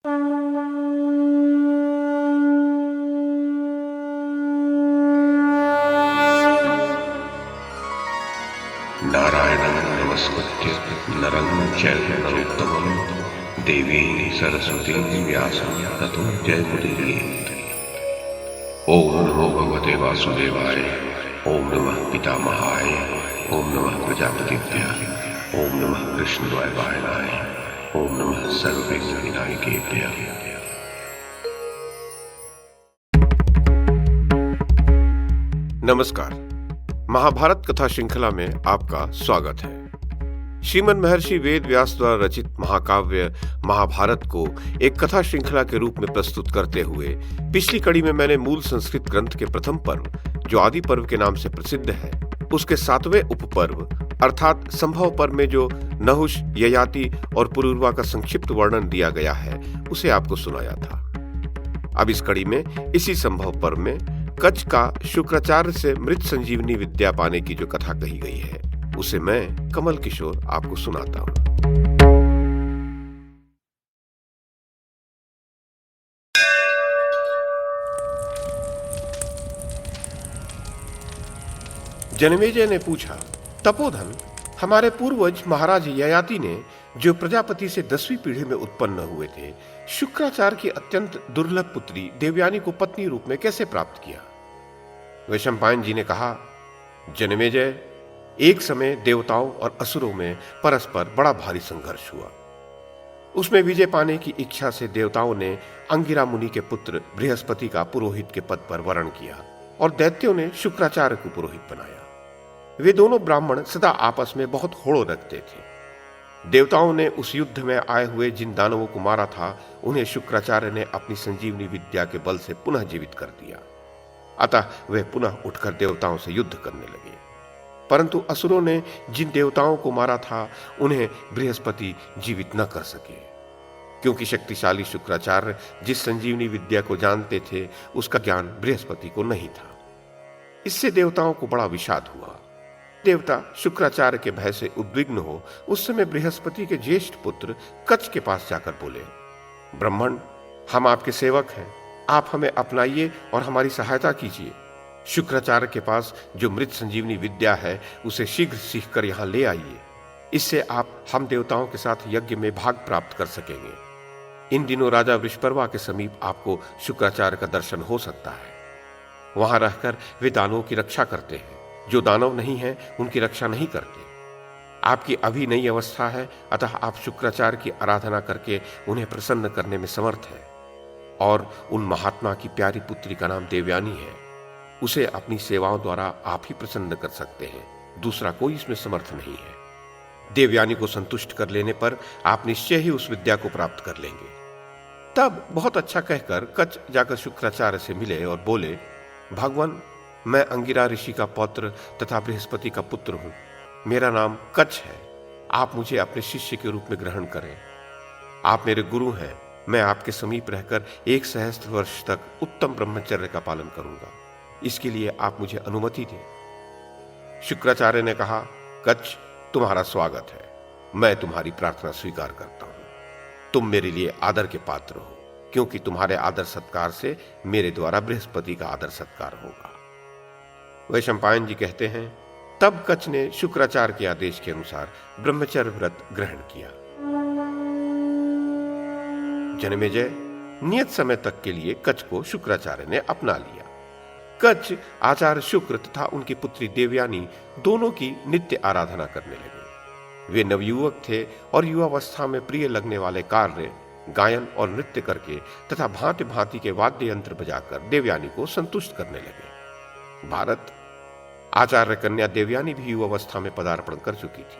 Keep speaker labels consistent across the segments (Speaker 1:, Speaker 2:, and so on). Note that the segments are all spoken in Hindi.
Speaker 1: नारायणं नमस्कृत्य नरं चैव नरोत्तमं देवीं सरस्वतीं व्यासं ततो जयमुदीरयेत्। ओम नमो भगवते वासुदेवाय, ओम नमः पितामहाय, ओम नमः प्रजापतिभ्यः, ओम नमः कृष्णद्वैपायनाय, ओम नमः सर्वविघ्नविनायकेभ्यः।
Speaker 2: नमस्कार। महाभारत कथा श्रृंखला में आपका स्वागत है। श्रीमन महर्षि वेद व्यास द्वारा रचित महाकाव्य महाभारत को एक कथा श्रृंखला के रूप में प्रस्तुत करते हुए पिछली कड़ी में मैंने मूल संस्कृत ग्रंथ के प्रथम पर्व, जो आदि पर्व के नाम से प्रसिद्ध है, उसके 7वें उपपर्व अर्थात संभव पर्व में जो नहुष, ययाति और पुरूरवा का संक्षिप्त वर्णन दिया गया है, उसे आपको सुनाया था। अब इस कड़ी में इसी संभव पर्व में कच्छ का शुक्राचार्य से मृत संजीवनी विद्या पाने की जो कथा कही गई है, उसे मैं कमल किशोर आपको सुनाता हूं। जन्मेजय ने पूछा, तपोधन, हमारे पूर्वज महाराज ययाति ने जो प्रजापति से 10वीं पीढ़ी में उत्पन्न हुए थे, शुक्राचार्य की अत्यंत दुर्लभ पुत्री देवयानी को पत्नी रूप में कैसे प्राप्त किया? वैशंपायन जी ने कहा, जन्मेजय, एक समय देवताओं और असुरों में परस्पर बड़ा भारी संघर्ष हुआ। उसमें विजय पाने की इच्छा से देवताओं ने अंगिरा मुनि के पुत्र बृहस्पति का पुरोहित के पद पर वरण किया और दैत्यों ने शुक्राचार्य को पुरोहित बनाया। वे दोनों ब्राह्मण सदा आपस में बहुत होड़ रखते थे। देवताओं ने उस युद्ध में आए हुए जिन दानवों को मारा था, उन्हें शुक्राचार्य ने अपनी संजीवनी विद्या के बल से पुनः जीवित कर दिया। अतः वे पुनः उठकर देवताओं से युद्ध करने लगे। परंतु असुरों ने जिन देवताओं को मारा था, उन्हें बृहस्पति जीवित न कर सके, क्योंकि शक्तिशाली शुक्राचार्य जिस संजीवनी विद्या को जानते थे, उसका ज्ञान बृहस्पति को नहीं था। इससे देवताओं को बड़ा विषाद हुआ। देवता शुक्राचार्य के भय से उद्विग्न हो उस समय बृहस्पति के ज्येष्ठ पुत्र कच्छ के पास जाकर बोले, ब्राह्मण, हम आपके सेवक हैं, आप हमें अपनाइए और हमारी सहायता कीजिए। शुक्राचार्य के पास जो मृत संजीवनी विद्या है, उसे शीघ्र सीखकर यहां ले आइए। इससे आप हम देवताओं के साथ यज्ञ में भाग प्राप्त कर सकेंगे। इन दिनों राजा वृषपर्वा के समीप आपको शुक्राचार्य का दर्शन हो सकता है। वहां रहकर वे दानवों की रक्षा करते हैं। जो दानव नहीं है, उनकी रक्षा नहीं करते। आपकी अभी नई अवस्था है, अतः आप शुक्राचार्य की आराधना करके उन्हें प्रसन्न करने में समर्थ है। और उन महात्मा की प्यारी पुत्री का नाम देवयानी है, उसे अपनी सेवाओं द्वारा आप ही प्रसन्न कर सकते हैं। दूसरा कोई इसमें समर्थ नहीं है। देवयानी को संतुष्ट कर लेने पर आप निश्चय ही उस विद्या को प्राप्त कर लेंगे। तब बहुत अच्छा कहकर कच्छ जाकर शुक्राचार्य से मिले और बोले, भगवान, मैं अंगिरा ऋषि का पौत्र तथा बृहस्पति का पुत्र हूं। मेरा नाम कच्छ है। आप मुझे अपने शिष्य के रूप में ग्रहण करें। आप मेरे गुरु हैं। मैं आपके समीप रहकर 1 सहस्त्र वर्ष तक उत्तम ब्रह्मचर्य का पालन करूंगा। इसके लिए आप मुझे अनुमति दें। शुक्राचार्य ने कहा, कच्छ, तुम्हारा स्वागत है। मैं तुम्हारी प्रार्थना स्वीकार करता हूं। तुम मेरे लिए आदर के पात्र हो, क्योंकि तुम्हारे आदर सत्कार से मेरे द्वारा बृहस्पति का आदर सत्कार होगा। वैशंपायन जी कहते हैं, तब कच्छ ने शुक्राचार्य के आदेश के अनुसार ब्रह्मचर्य व्रत ग्रहण किया। जन्मेजय, नियत समय तक के लिए कच्छ को शुक्राचार्य ने अपना लिया। कच्छ आचार्य शुक्र तथा उनकी पुत्री देवयानी दोनों की नित्य आराधना करने लगे। वे नवयुवक थे और युवावस्था में प्रिय लगने वाले कार्य, गायन और नृत्य करके तथा भांति भांति के वाद्य यंत्र बजाकर देवयानी को संतुष्ट करने लगे। भारत, आचार्य कन्या देवयानी भी युवावस्था में पदार्पण कर चुकी थी।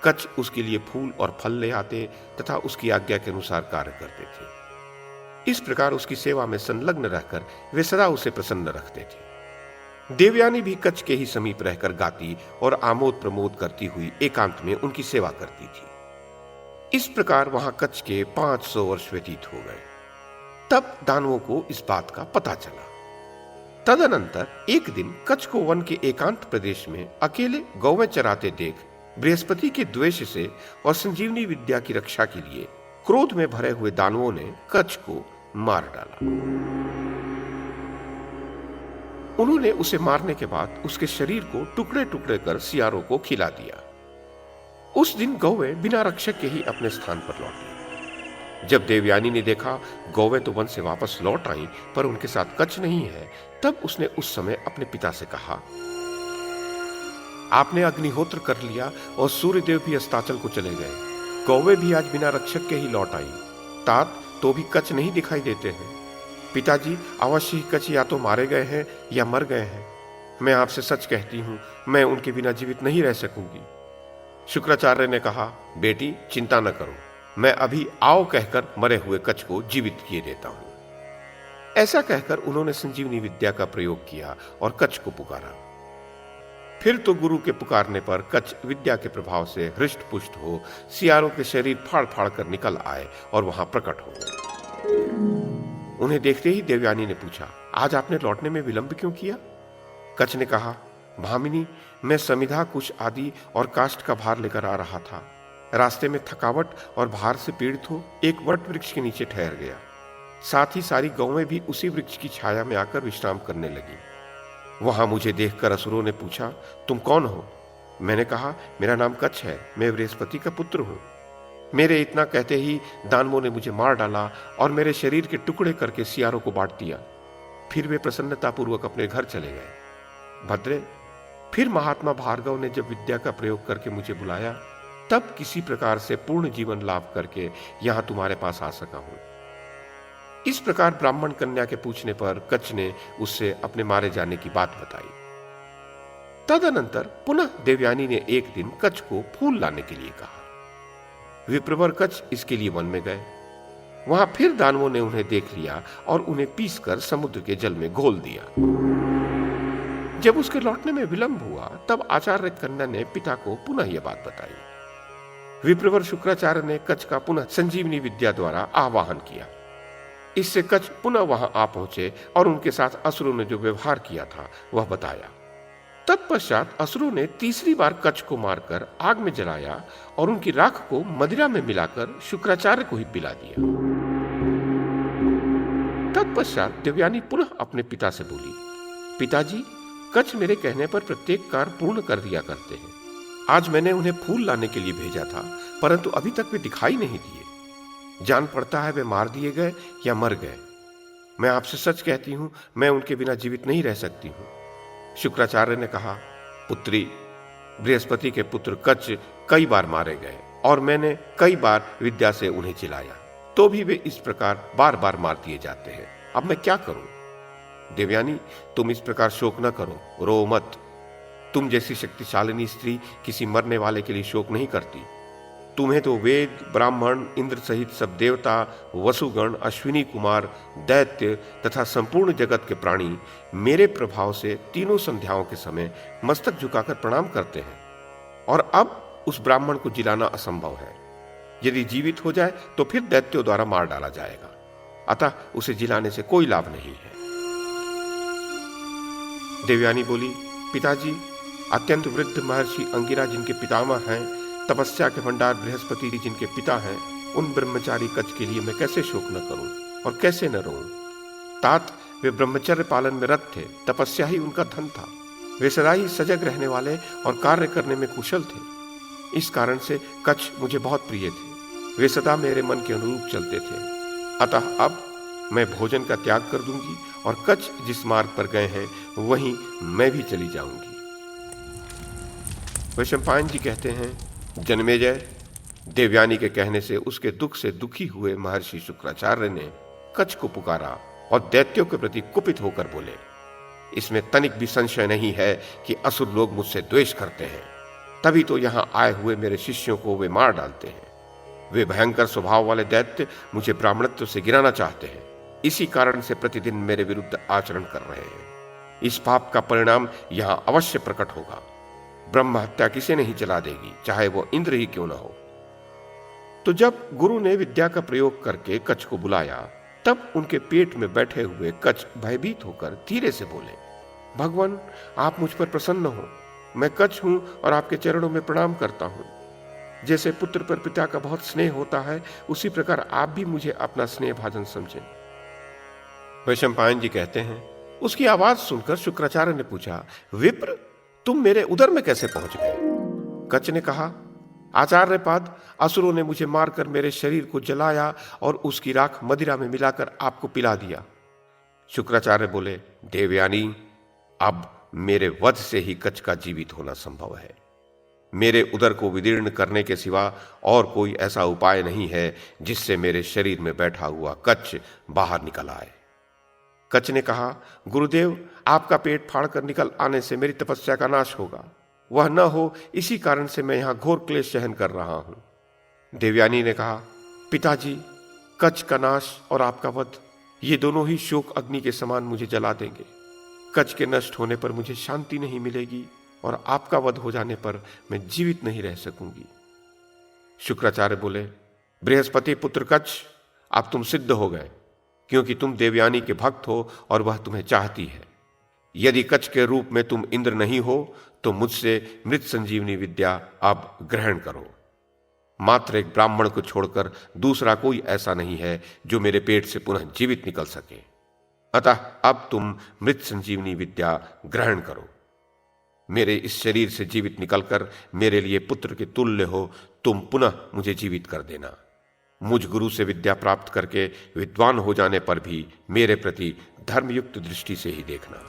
Speaker 2: कच्छ उसके लिए फूल और फल ले आते तथा उसकी आज्ञा के अनुसार कार्य करते थे। इस प्रकार उसकी सेवा में संलग्न रहकर वे सदा उसे प्रसन्न रखते थे। देवयानी भी कच्छ के ही समीप रहकर गाती और आमोद प्रमोद करती हुई एकांत में उनकी सेवा करती थी। इस प्रकार वहां कच्छ के 500 वर्ष व्यतीत हो गए। तब दानवों को इस बात का पता चला। तदनंतर एक दिन कच्छ को वन के एकांत प्रदेश में अकेले गौवें चराते देख बृहस्पति के द्वेष से और संजीवनी विद्या की रक्षा के लिए क्रोध में भरे हुए दानवों ने कच्छ को मार डाला। उन्होंने उसे मारने के बाद उसके शरीर को टुकड़े टुकड़े कर सियारों को खिला दिया। उस दिन गौवें बिना रक्षक के ही अपने स्थान पर लौटी। जब देवयानी ने देखा गौवें तो वन से वापस लौट आई, पर उनके साथ कच्छ नहीं है, तब उसने उस समय अपने पिता से कहा, आपने अग्निहोत्र कर लिया और सूर्यदेव भी अस्ताचल को चले गए। गौवें भी आज बिना रक्षक के ही लौट आई। तात तो भी कच्छ नहीं दिखाई देते हैं। पिताजी, अवश्य ही कच्छ या तो मारे गए हैं या मर गए हैं। मैं आपसे सच कहती हूं, मैं उनके बिना जीवित नहीं रह सकूंगी। शुक्राचार्य ने कहा, बेटी चिंता न करो, मैं अभी आओ कहकर मरे हुए कच्छ को जीवित किए देता हूं। ऐसा कहकर उन्होंने संजीवनी विद्या का प्रयोग किया और कच्छ को पुकारा। फिर तो गुरु के पुकारने पर कच्छ विद्या के प्रभाव से हृष्ट पुष्ट हो सियारों के शरीर फाड़ फाड़ कर निकल आए और वहां प्रकट हो गए। उन्हें देखते ही देवयानी ने पूछा, आज आपने लौटने में विलंब क्यों किया? कच्छ ने कहा, भामिनी, मैं समिधा, कुश आदि और काष्ठ का भार लेकर आ रहा था। रास्ते में थकावट और भार से पीड़ित हो एक वट वृक्ष के नीचे ठहर गया। साथ ही सारी गौएं भी उसी वृक्ष की छाया में आकर विश्राम करने लगी। वहां मुझे देखकर असुरों ने पूछा, तुम कौन हो? मैंने कहा, मेरा नाम कच्छ है, मैं बृहस्पति का पुत्र हूं। मेरे इतना कहते ही दानवों ने मुझे मार डाला और मेरे शरीर के टुकड़े करके सियारों को बांट दिया। फिर वे प्रसन्नतापूर्वक अपने घर चले गए। भद्रे, फिर महात्मा भार्गव ने जब विद्या का प्रयोग करके मुझे बुलाया, तब किसी प्रकार से पूर्ण जीवन लाभ करके यहां तुम्हारे पास आ सका हूं। इस प्रकार ब्राह्मण कन्या के पूछने पर कच्छ ने उससे अपने मारे जाने की बात बताई। तदनंतर पुनः देवयानी ने एक दिन कच्छ को फूल लाने के लिए कहा। विप्रवर कच्छ इसके लिए वन में गए। वहां फिर दानवों ने उन्हें देख लिया और उन्हें पीसकर समुद्र के जल में घोल दिया। जब उसके लौटने में विलंब हुआ, तब आचार्य कन्या ने पिता को पुनः यह बात बताई। विप्रवर शुक्राचार्य ने कच्छ का पुनः संजीवनी विद्या द्वारा आवाहन किया। इससे कच्छ पुनः वहां आ पहुंचे और उनके साथ असुरों ने जो व्यवहार किया था वह बताया। तत्पश्चात असुरों ने तीसरी बार कच्छ को मारकर आग में जलाया और उनकी राख को मदिरा में मिलाकर शुक्राचार्य को ही पिला दिया। तत्पश्चात देवयानी पुनः अपने पिता से बोली, पिताजी, कच्छ मेरे कहने पर प्रत्येक कार्य पूर्ण कर दिया करते हैं। आज मैंने उन्हें फूल लाने के लिए भेजा था, परंतु अभी तक वे दिखाई नहीं दिए। जान पड़ता है वे मार दिए गए या मर गए। मैं आपसे सच कहती हूं, मैं उनके बिना जीवित नहीं रह सकती हूं। शुक्राचार्य ने कहा, पुत्री, बृहस्पति के पुत्र कच्छ कई बार मारे गए और मैंने कई बार विद्या से उन्हें चिल्लाया, तो भी वे इस प्रकार बार बार मार दिए जाते हैं। अब मैं क्या करूं? देवयानी, तुम इस प्रकार शोक न करो, रो मत। तुम जैसी शक्तिशालिनी स्त्री किसी मरने वाले के लिए शोक नहीं करती। तुम्हें तो वेद, ब्राह्मण, इंद्र सहित सब देवता, वसुगण, अश्विनी कुमार, दैत्य तथा संपूर्ण जगत के प्राणी मेरे प्रभाव से तीनों संध्याओं के समय मस्तक झुकाकर प्रणाम करते हैं। और अब उस ब्राह्मण को जिलाना असंभव है। यदि जीवित हो जाए तो फिर दैत्यों द्वारा मार डाला जाएगा, अतः उसे जिलाने से कोई लाभ नहीं है। देवयानी बोली, पिताजी, अत्यंत वृद्ध महर्षि अंगिरा जिनके पितामह हैं, तपस्या के भंडार बृहस्पति जिनके पिता हैं, उन ब्रह्मचारी कच्छ के लिए मैं कैसे शोक न करूं और कैसे न रोऊं? तात, वे ब्रह्मचर्य पालन में रत थे, तपस्या ही उनका धन था। वे सदा ही सजग रहने वाले और कार्य करने में कुशल थे। इस कारण से कच्छ मुझे बहुत प्रिय थे। वे सदा मेरे मन के अनुरूप चलते थे। अतः अब मैं भोजन का त्याग कर दूंगी और कच्छ जिस मार्ग पर गए हैं वहीं मैं भी चली जाऊंगी। वैशंपायन जी कहते हैं, जन्मेजय, देवयानी के कहने से उसके दुख से दुखी हुए महर्षि शुक्राचार्य ने कच्छ को पुकारा और दैत्यों के प्रति कुपित होकर बोले, इसमें तनिक भी संशय नहीं है कि असुर लोग मुझसे द्वेष करते हैं, तभी तो यहां आए हुए मेरे शिष्यों को वे मार डालते हैं। वे भयंकर स्वभाव वाले दैत्य मुझे ब्राह्मणत्व से गिराना चाहते हैं। इसी कारण से प्रतिदिन मेरे विरुद्ध आचरण कर रहे हैं। इस पाप का परिणाम यहां अवश्य प्रकट होगा। ब्रह्म हत्या किसे नहीं चला देगी, चाहे वो इंद्र ही क्यों न हो। तो जब गुरु ने विद्या का प्रयोग करके कच्छ को बुलाया, तब उनके पेट में बैठे हुए कच्छ भयभीत होकर धीरे से बोले, भगवान, आप मुझ पर प्रसन्न हो। मैं कच्छ हूं और आपके चरणों में प्रणाम करता हूं। जैसे पुत्र पर पिता का बहुत स्नेह होता है, उसी प्रकार आप भी मुझे अपना स्नेह भाजन समझें। वैशंपायन जी कहते हैं, उसकी आवाज सुनकर शुक्राचार्य ने पूछा, विप्र, तुम मेरे उदर में कैसे पहुंच गए? कच ने कहा, आचार्यपाद, असुरों ने मुझे मारकर मेरे शरीर को जलाया और उसकी राख मदिरा में मिलाकर आपको पिला दिया। शुक्राचार्य बोले, देवयानी, अब मेरे वध से ही कच का जीवित होना संभव है। मेरे उदर को विदीर्ण करने के सिवा और कोई ऐसा उपाय नहीं है जिससे मेरे शरीर में बैठा हुआ कच बाहर निकल आए। कच ने कहा, गुरुदेव, आपका पेट फाड़कर निकल आने से मेरी तपस्या का नाश होगा। वह न हो, इसी कारण से मैं यहां घोर क्लेश सहन कर रहा हूं। देवयानी ने कहा, पिताजी, कच का नाश और आपका वध, ये दोनों ही शोक अग्नि के समान मुझे जला देंगे। कच के नष्ट होने पर मुझे शांति नहीं मिलेगी और आपका वध हो जाने पर मैं जीवित नहीं रह सकूंगी। शुक्राचार्य बोले, बृहस्पति पुत्र कच, अब तुम सिद्ध हो गए, क्योंकि तुम देवयानी के भक्त हो और वह तुम्हें चाहती है। यदि कच के रूप में तुम इंद्र नहीं हो तो मुझसे मृत संजीवनी विद्या अब ग्रहण करो। मात्र एक ब्राह्मण को छोड़कर दूसरा कोई ऐसा नहीं है जो मेरे पेट से पुनः जीवित निकल सके। अतः अब तुम मृत संजीवनी विद्या ग्रहण करो। मेरे इस शरीर से जीवित निकलकर मेरे लिए पुत्र के तुल्य हो तुम पुनः मुझे जीवित कर देना। मुझ गुरु से विद्या प्राप्त करके विद्वान हो जाने पर भी मेरे प्रति धर्मयुक्त दृष्टि से ही देखना।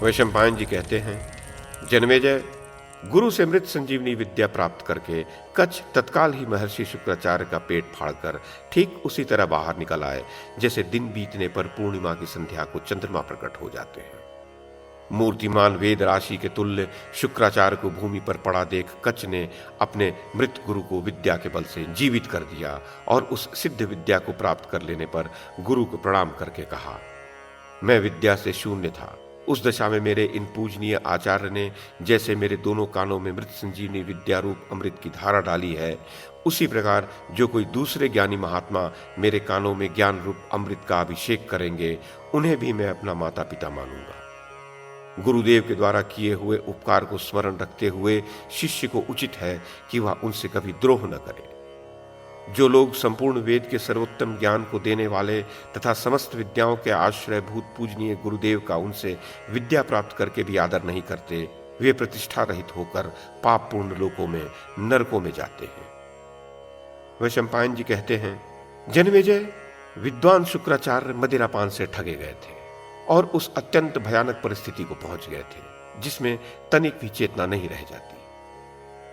Speaker 2: वैशंपायन जी कहते हैं, जन्मेजय, गुरु से मृत संजीवनी विद्या प्राप्त करके कच तत्काल ही महर्षि शुक्राचार्य का पेट फाड़कर ठीक उसी तरह बाहर निकल आए जैसे दिन बीतने पर पूर्णिमा की संध्या को चंद्रमा प्रकट हो जाते हैं। मूर्तिमान वेद राशि के तुल्य शुक्राचार्य को भूमि पर पड़ा देख कच ने अपने मृत गुरु को विद्या के बल से जीवित कर दिया और उस सिद्ध विद्या को प्राप्त कर लेने पर गुरु को प्रणाम करके कहा, मैं विद्या से शून्य था। उस दशा में मेरे इन पूजनीय आचार्य ने जैसे मेरे दोनों कानों में मृत संजीवनी विद्या रूप अमृत की धारा डाली है, उसी प्रकार जो कोई दूसरे ज्ञानी महात्मा मेरे कानों में ज्ञान रूप अमृत का अभिषेक करेंगे, उन्हें भी मैं अपना माता पिता मानूंगा। गुरुदेव के द्वारा किए हुए उपकार को स्मरण रखते हुए शिष्य को उचित है कि वह उनसे कभी द्रोह न करे। जो लोग संपूर्ण वेद के सर्वोत्तम ज्ञान को देने वाले तथा समस्त विद्याओं के आश्रय भूत पूजनीय गुरुदेव का उनसे विद्या प्राप्त करके भी आदर नहीं करते, वे प्रतिष्ठा रहित होकर पाप पूर्ण लोकों में, नरकों में जाते हैं। वैशंपायन जी कहते हैं, जन्मेजय, विद्वान शुक्राचार्य मदिरापान से ठगे गए थे और उस अत्यंत भयानक परिस्थिति को पहुंच गए थे जिसमें तनिक भी चेतना नहीं रह जाती।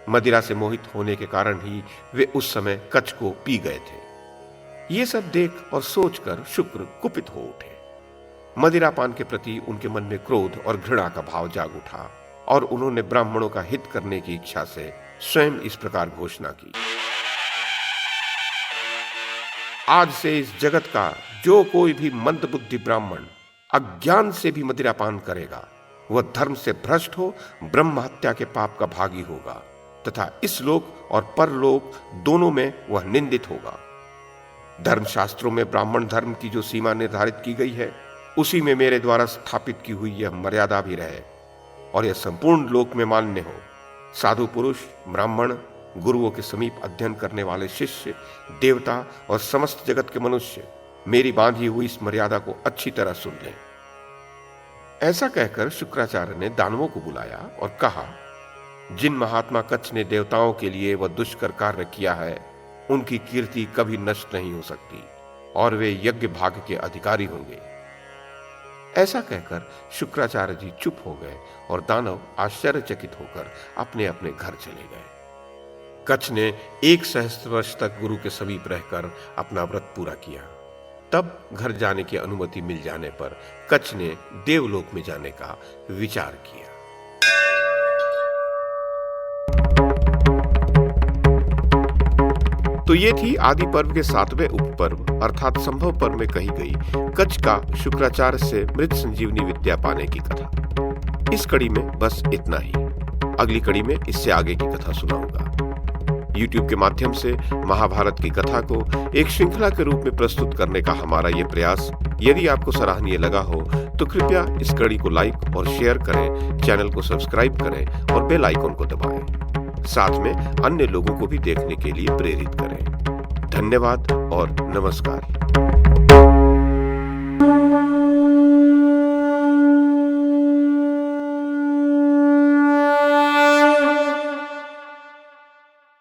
Speaker 2: मदिरा से मोहित होने के कारण ही वे उस समय कच को पी गए थे। ये सब देख और सोचकर शुक्र कुपित हो उठे। मदिरापान के प्रति उनके मन में क्रोध और घृणा का भाव जाग उठा और उन्होंने ब्राह्मणों का हित करने की इच्छा से स्वयं इस प्रकार घोषणा की, आज से इस जगत का जो कोई भी मंदबुद्धि ब्राह्मण अज्ञान से भी मदिरापान करेगा, वह धर्म से भ्रष्ट हो ब्रह्म हत्या के पाप का भागी होगा तथा इस लोक और परलोक दोनों में वह निंदित होगा। धर्मशास्त्रों में ब्राह्मण धर्म की जो सीमा निर्धारित की गई है, उसी में मेरे द्वारा स्थापित की हुई यह मर्यादा भी रहे और यह संपूर्ण लोक में मान्य हो। साधु पुरुष, ब्राह्मण, गुरुओं के समीप अध्ययन करने वाले शिष्य, देवता और समस्त जगत के मनुष्य मेरी बांधी हुई इस मर्यादा को अच्छी तरह सुन लें। ऐसा कहकर शुक्राचार्य ने दानवों को बुलाया और कहा, जिन महात्मा कच्छ ने देवताओं के लिए वह दुष्कर कार्य किया है, उनकी कीर्ति कभी नष्ट नहीं हो सकती और वे यज्ञ भाग के अधिकारी होंगे। ऐसा कहकर शुक्राचार्य जी चुप हो गए और दानव आश्चर्यचकित होकर अपने अपने घर चले गए। कच्छ ने 1 सहस्त्र वर्ष तक गुरु के समीप रहकर अपना व्रत पूरा किया। तब घर जाने की अनुमति मिल जाने पर कच्छ ने देवलोक में जाने का विचार किया। तो ये थी आदि पर्व के 7वें उपपर्व अर्थात संभव पर्व में कही गई कच्छ का शुक्राचार्य से मृत संजीवनी विद्या पाने की कथा। इस कड़ी में बस इतना ही। अगली कड़ी में इससे आगे की कथा सुनाऊंगा। YouTube के माध्यम से महाभारत की कथा को एक श्रृंखला के रूप में प्रस्तुत करने का हमारा ये प्रयास यदि आपको सराहनीय लगा हो तो कृपया इस कड़ी को लाइक और शेयर करें, चैनल को सब्सक्राइब करें और बेल आइकन को दबाएं। साथ में अन्य लोगों को भी देखने के लिए प्रेरित करें। धन्यवाद और नमस्कार।